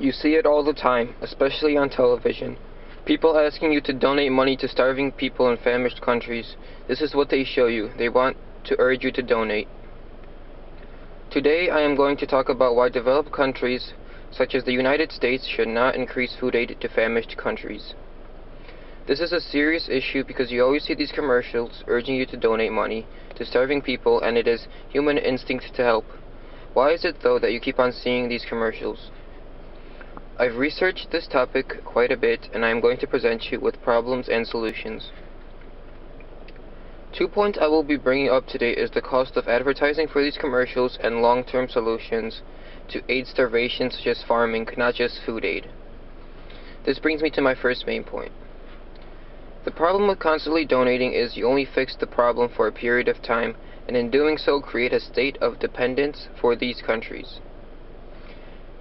You see it all the time, especially on television. People asking you to donate money to starving people in famished countries. This is what they show you. They want to urge you to donate. Today I am going to talk about why developed countries, such as the United States, should not increase food aid to famished countries. This is a serious issue because you always see these commercials urging you to donate money to starving people, and it is human instinct to help. Why is it, though, that you keep on seeing these commercials? I've researched this topic quite a bit, and I am going to present you with problems and solutions. 2 points I will be bringing up today is the cost of advertising for these commercials and long-term solutions to aid starvation, such as farming, not just food aid. This brings me to my first main point. The problem with constantly donating is you only fix the problem for a period of time, and in doing so create a state of dependence for these countries.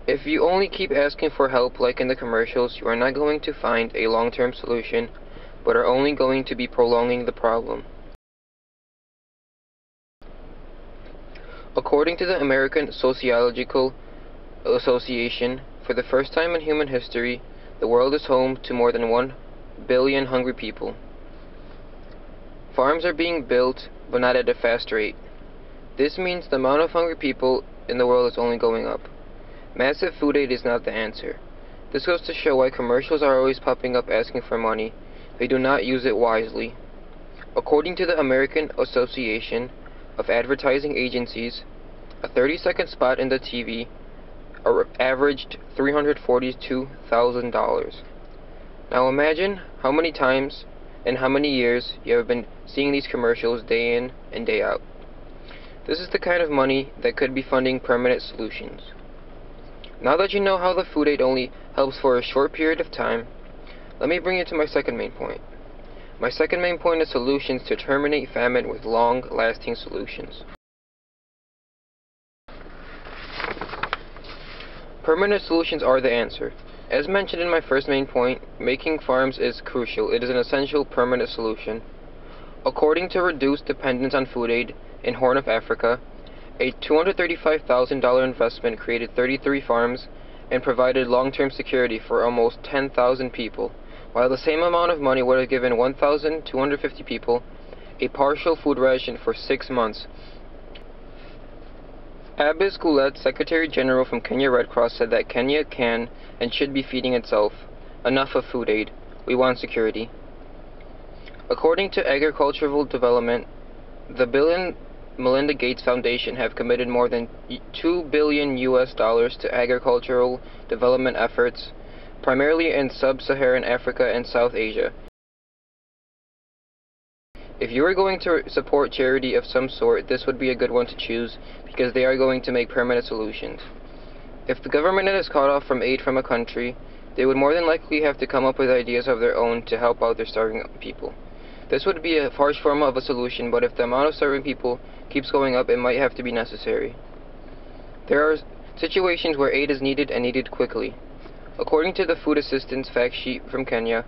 If you only keep asking for help like in the commercials, you are not going to find a long-term solution, but are only going to be prolonging the problem. According to the American Sociological Association, for the first time in human history, the world is home to more than 1 billion hungry people. Farms are being built, but not at a fast rate. This means the amount of hungry people in the world is only going up. Massive food aid is not the answer. This goes to show why commercials are always popping up asking for money. They do not use it wisely. According to the American Association of Advertising Agencies, a 30-second spot in the TV averaged $342,000. Now imagine how many times and how many years you have been seeing these commercials day in and day out. This is the kind of money that could be funding permanent solutions. Now that you know how the food aid only helps for a short period of time, let me bring you to my second main point. My second main point is solutions to terminate famine with long-lasting solutions. Permanent solutions are the answer. As mentioned in my first main point, making farms is crucial. It is an essential permanent solution. According to reduced dependence on food aid in Horn of Africa, a $235,000 investment created 33 farms and provided long-term security for almost 10,000 people, while the same amount of money would have given 1,250 people a partial food ration for 6 months. Abbas Goulet, Secretary General from Kenya Red Cross, said that Kenya can and should be feeding itself. Enough of food aid. We want security. According to Agricultural Development, the Bill and Melinda Gates Foundation have committed more than $2 billion to agricultural development efforts, primarily in sub-Saharan Africa and South Asia. If you are going to support charity of some sort, this would be a good one to choose, because they are going to make permanent solutions. If the government is cut off from aid from a country, they would more than likely have to come up with ideas of their own to help out their starving people. This would be a harsh form of a solution, but if the amount of starving people keeps going up, it might have to be necessary. There are situations where aid is needed and needed quickly. According to the Food Assistance Fact Sheet from Kenya,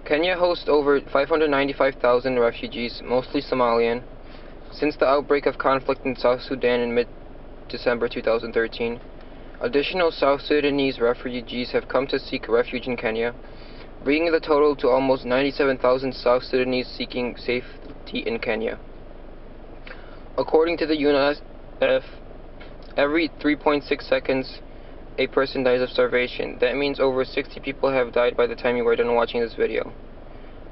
Kenya hosts over 595,000 refugees, mostly Somalian, since the outbreak of conflict in South Sudan in mid-December 2013. Additional South Sudanese refugees have come to seek refuge in Kenya, bringing the total to almost 97,000 South Sudanese seeking safety in Kenya. According to the UNICEF, every 3.6 seconds a person dies of starvation. That means over 60 people have died by the time you are done watching this video.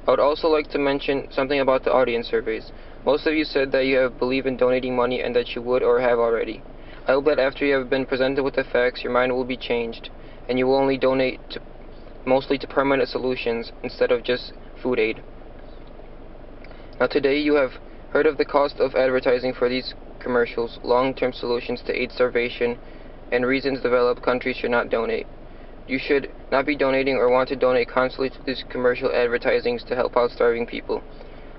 I would also like to mention something about the audience surveys. Most of you said that you believe in donating money and that you would or have already. I hope that after you have been presented with the facts, your mind will be changed, and you will only donate mostly to permanent solutions instead of just food aid. Now today you have heard of the cost of advertising for these commercials, long-term solutions to aid starvation, and reasons developed countries should not donate. You should not be donating or want to donate constantly to these commercial advertisings to help out starving people.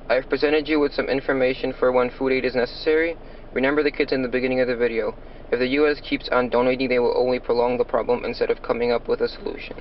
I have presented you with some information for when food aid is necessary. Remember the kids in the beginning of the video. If the U.S. keeps on donating, they will only prolong the problem instead of coming up with a solution.